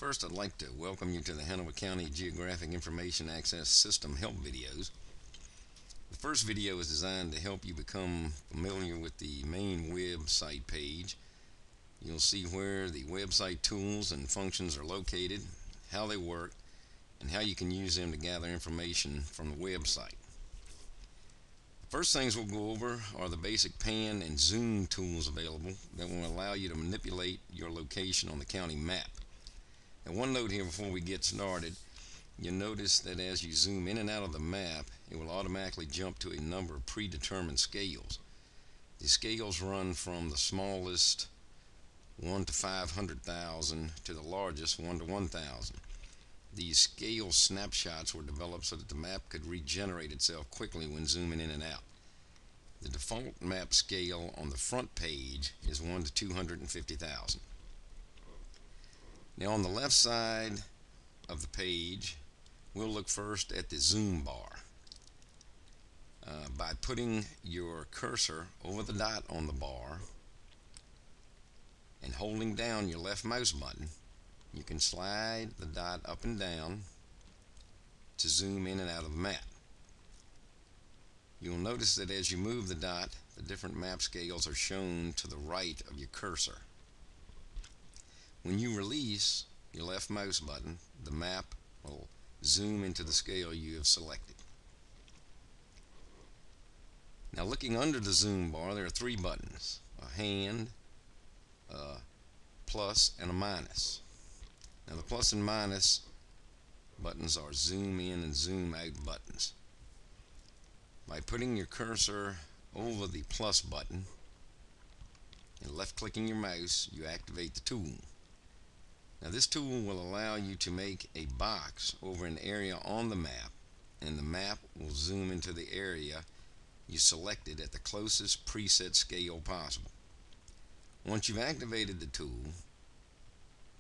First, I'd like to welcome you to the Hanover County Geographic Information Access System help videos. The first video is designed to help you become familiar with the main website page. You'll see where the website tools and functions are located, how they work, and how you can use them to gather information from the website. The first things we'll go over are the basic pan and zoom tools available that will allow you to manipulate your location on the county map. Now, one note here before we get started, you'll notice that as you zoom in and out of the map, it will automatically jump to a number of predetermined scales. The scales run from the smallest 1 to 500,000 to the largest 1 to 1,000. These scale snapshots were developed so that the map could regenerate itself quickly when zooming in and out. The default map scale on the front page is 1 to 250,000. Now on the left side of the page, we'll look first at the zoom bar. By putting your cursor over the dot on the bar and holding down your left mouse button, you can slide the dot up and down to zoom in and out of the map. You'll notice that as you move the dot, the different map scales are shown to the right of your cursor. When you release your left mouse button, the map will zoom into the scale you have selected. Now, looking under the zoom bar, there are three buttons: a hand, a plus, and a minus. Now, the plus and minus buttons are zoom in and zoom out buttons. By putting your cursor over the plus button and left clicking your mouse, you activate the tool. Now, this tool will allow you to make a box over an area on the map, and the map will zoom into the area you selected at the closest preset scale possible. Once you've activated the tool,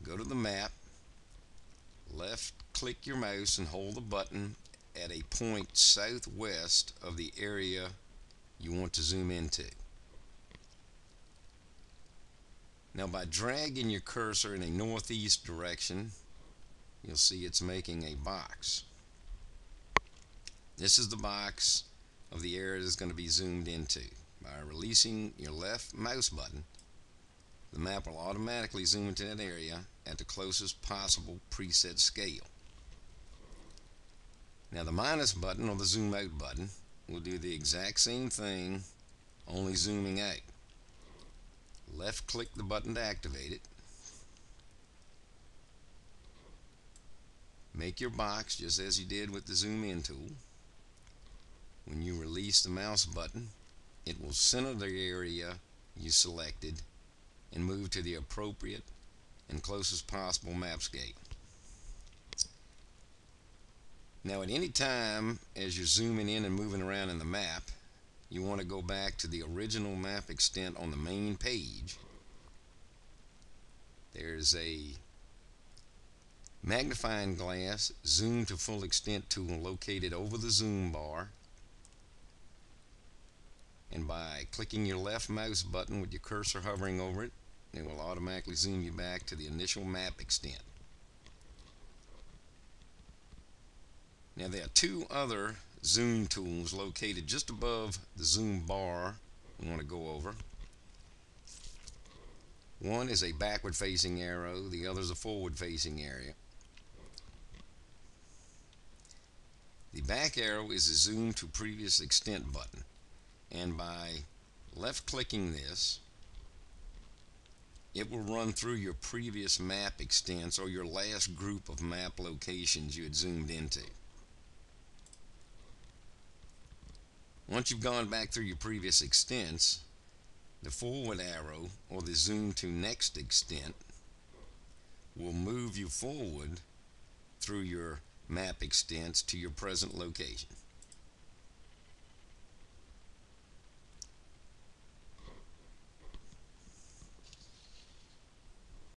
go to the map, left click your mouse and hold the button at a point southwest of the area you want to zoom into. Now, by dragging your cursor in a northeast direction, you'll see it's making a box. This is the box of the area that's going to be zoomed into. By releasing your left mouse button, the map will automatically zoom into that area at the closest possible preset scale. Now, the minus button or the zoom out button will do the exact same thing, only zooming out. Left click the button to activate it. Make your box just as you did with the zoom in tool. When you release the mouse button, it will center the area you selected and move to the appropriate and closest possible map scale. Now, at any time as you're zooming in and moving around in the map, you want to go back to the original map extent on the main page. There's a magnifying glass zoom to full extent tool located over the zoom bar, and by clicking your left mouse button with your cursor hovering over it, it will automatically zoom you back to the initial map extent. Now, there are two other zoom tools located just above the zoom bar we want to go over. One is a backward facing arrow, the other is a forward facing arrow. The back arrow is a zoom to previous extent button, and by left clicking this, it will run through your previous map extents or your last group of map locations you had zoomed into. Once you've gone back through your previous extents, the forward arrow or the zoom to next extent will move you forward through your map extents to your present location.